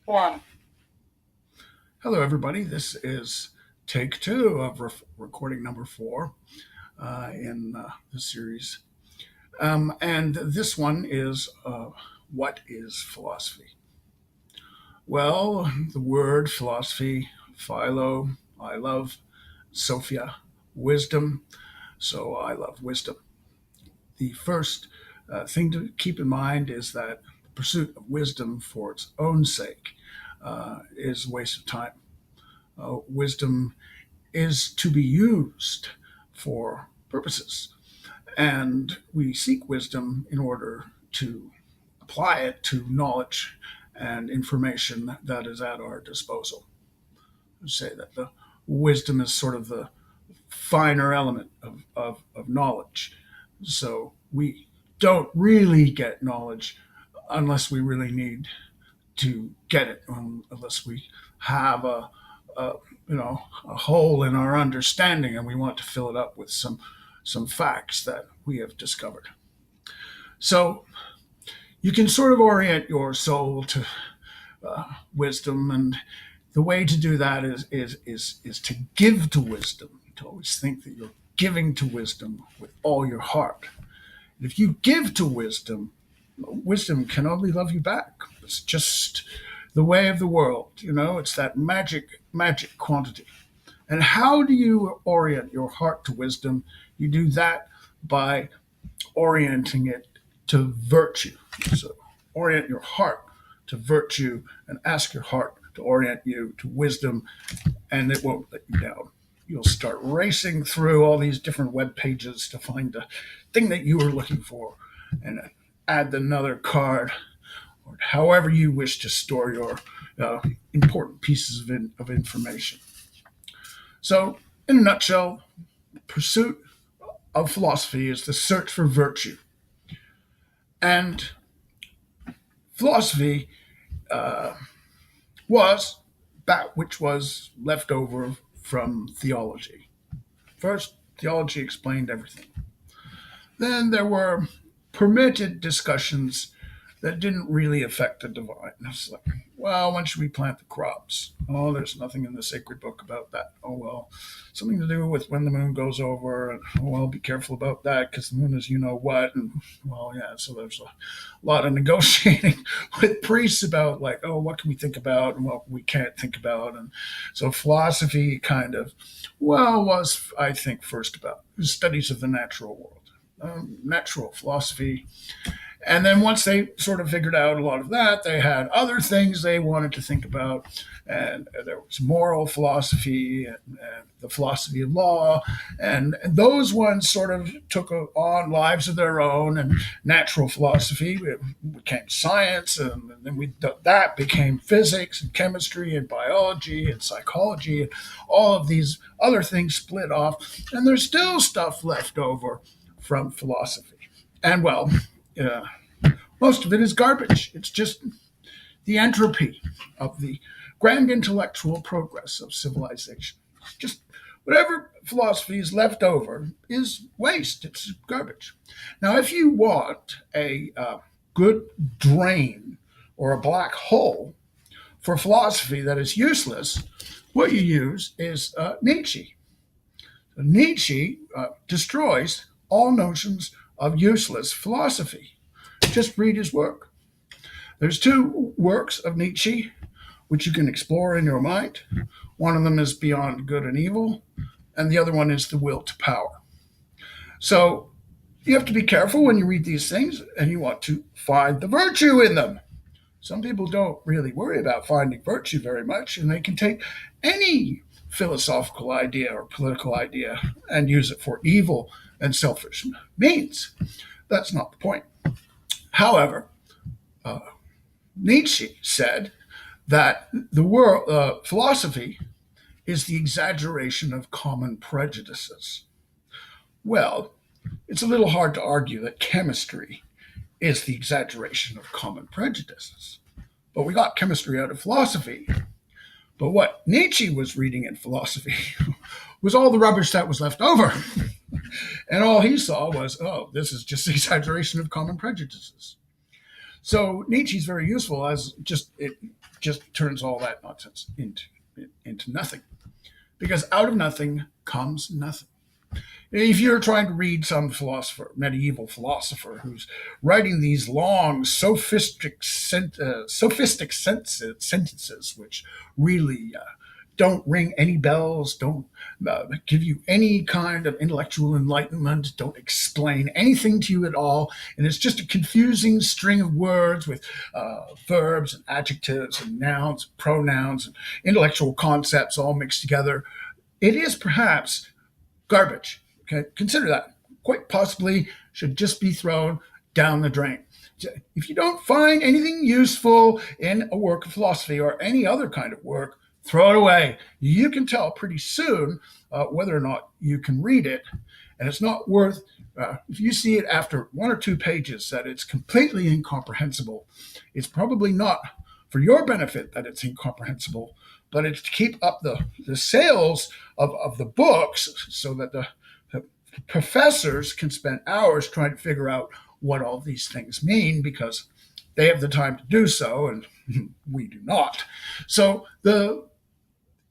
One. Hello, everybody. This is take two of recording number four in the series. And this one is what is philosophy? Well, the word philosophy, philo, I love, sophia, wisdom, so I love wisdom. The first thing to keep in mind is that the pursuit of wisdom for its own sake is a waste of time. Wisdom is to be used for purposes. And we seek wisdom in order to apply it to knowledge and information that is at our disposal. I say that the wisdom is sort of the finer element of knowledge. So we don't really get knowledge unless we really need to get it, unless we have a a hole in our understanding and we want to fill it up with some facts that we have discovered. So you can sort of orient your soul to wisdom, and the way to do that is to give to wisdom. To always think that you're giving to wisdom with all your heart. And if you give to wisdom, wisdom can only love you back. It's just the way of the world. It's that magic quantity. And how do you orient your heart to wisdom? You do that by orienting it to virtue. So orient your heart to virtue and ask your heart to orient you to wisdom, and it won't let you down. You'll start racing through all these different web pages to find the thing that you were looking for and add another card, or however you wish to store your important pieces of information. So, in a nutshell, pursuit of philosophy is the search for virtue. And philosophy was that which was left over from theology. First, theology explained everything. Then there were permitted discussions that didn't really affect the divine. It's like, well, when should we plant the crops? Oh, there's nothing in the sacred book about that. Oh, well, something to do with when the moon goes over. And, oh, well, be careful about that because the moon is you know what. And, well, yeah, so there's a lot of negotiating with priests about, like, oh, what can we think about and what we can't think about. And so philosophy kind of, was, I think, first about studies of the natural world. Natural philosophy. And then once they sort of figured out a lot of that, they had other things they wanted to think about. And there was moral philosophy and the philosophy of law. And those ones sort of took on lives of their own. And natural philosophy became science. And then that became physics and chemistry and biology and psychology. And all of these other things split off. And there's still stuff left over from philosophy. And well, most of it is garbage. It's just the entropy of the grand intellectual progress of civilization. Just whatever philosophy is left over is waste. It's garbage. Now, if you want a good drain or a black hole for philosophy that is useless, what you use is Nietzsche. Nietzsche destroys all notions of useless philosophy. Just read his work. There's two works of Nietzsche which you can explore in your mind. One of them is Beyond Good and Evil, and the other one is The Will to Power. So you have to be careful when you read these things, and you want to find the virtue in them. Some people don't really worry about finding virtue very much, and they can take any philosophical idea or political idea and use it for evil and selfish means. That's not the point. However, Nietzsche said that the world philosophy is the exaggeration of common prejudices. Well, it's a little hard to argue that chemistry is the exaggeration of common prejudices. But we got chemistry out of philosophy. But what Nietzsche was reading in philosophy was all the rubbish that was left over. And all he saw was, oh, this is just the exaggeration of common prejudices. So Nietzsche's very useful as it just turns all that nonsense into nothing, because out of nothing comes nothing. If you're trying to read some philosopher, medieval philosopher, who's writing these long, sophistic sentences, which really don't ring any bells, don't give you any kind of intellectual enlightenment, don't explain anything to you at all, and it's just a confusing string of words with verbs and adjectives and nouns, and pronouns, and intellectual concepts all mixed together, it is perhaps garbage. Okay, consider that. Quite possibly should just be thrown down the drain. If you don't find anything useful in a work of philosophy or any other kind of work, throw it away. You can tell pretty soon whether or not you can read it. And it's not worth, if you see it after one or two pages that it's completely incomprehensible, it's probably not for your benefit that it's incomprehensible, but it's to keep up the sales of the books so that the professors can spend hours trying to figure out what all these things mean, because they have the time to do so and we do not. So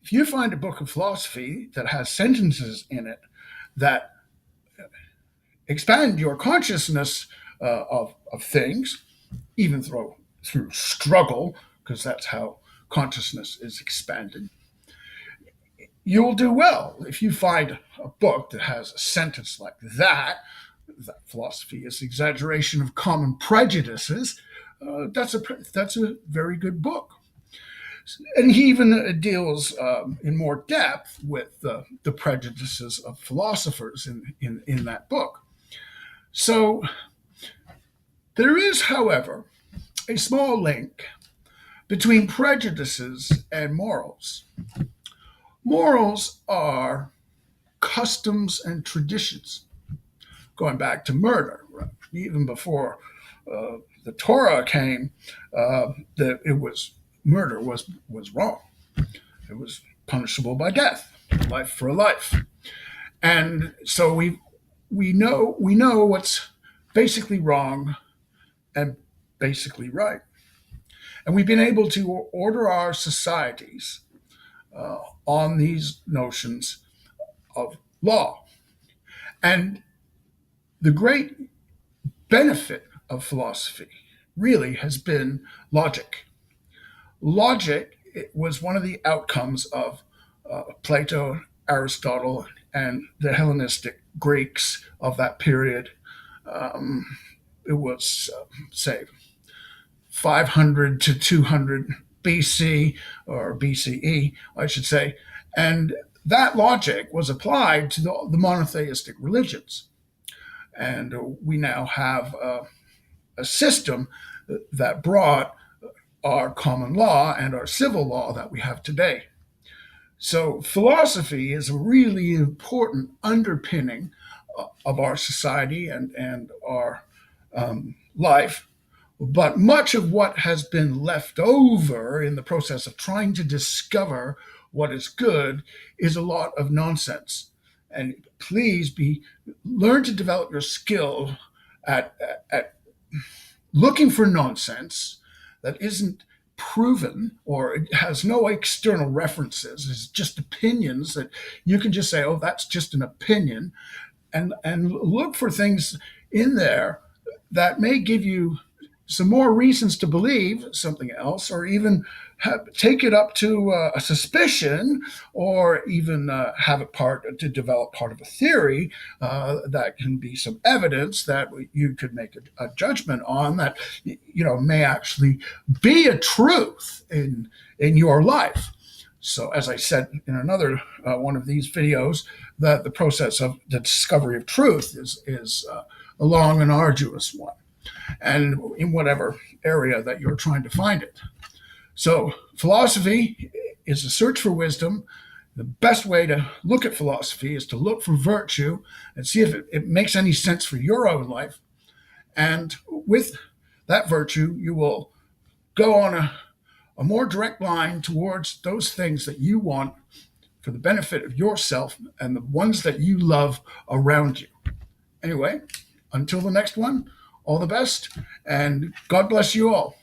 if you find a book of philosophy that has sentences in it that expand your consciousness of things, even through struggle, because that's how consciousness is expanded, you'll do well. If you find a book that has a sentence like that philosophy is exaggeration of common prejudices, that's a very good book. And he even deals in more depth with the prejudices of philosophers in that book. So there is, however, a small link between prejudices and morals. Morals are customs and traditions, going back to murder. Right? Even before the Torah came, that murder was wrong. It was punishable by death, life for a life. And so we know what's basically wrong and basically right. And we've been able to order our societies on these notions of law. And the great benefit of philosophy really has been logic. Logic was one of the outcomes of Plato, Aristotle, and the Hellenistic Greeks of that period. It was, say, 500 to 200 BC, or BCE, I should say. And that logic was applied to the monotheistic religions. And we now have a system that brought our common law and our civil law that we have today. So philosophy is a really important underpinning of our society and our life. But much of what has been left over in the process of trying to discover what is good is a lot of nonsense. And please learn to develop your skill at looking for nonsense that isn't proven or it has no external references. It's just opinions that you can just say, oh, that's just an opinion, and look for things in there that may give you some more reasons to believe something else, or even take it up to a suspicion, or even have it develop part of a theory that can be some evidence that you could make a judgment on that may actually be a truth in your life. So, as I said in another one of these videos, that the process of the discovery of truth is a long and arduous one, and in whatever area that you're trying to find it. So philosophy is a search for wisdom. The best way to look at philosophy is to look for virtue and see if it makes any sense for your own life. And with that virtue, you will go on a more direct line towards those things that you want for the benefit of yourself and the ones that you love around you. Anyway, until the next one, All the best, and God bless you all.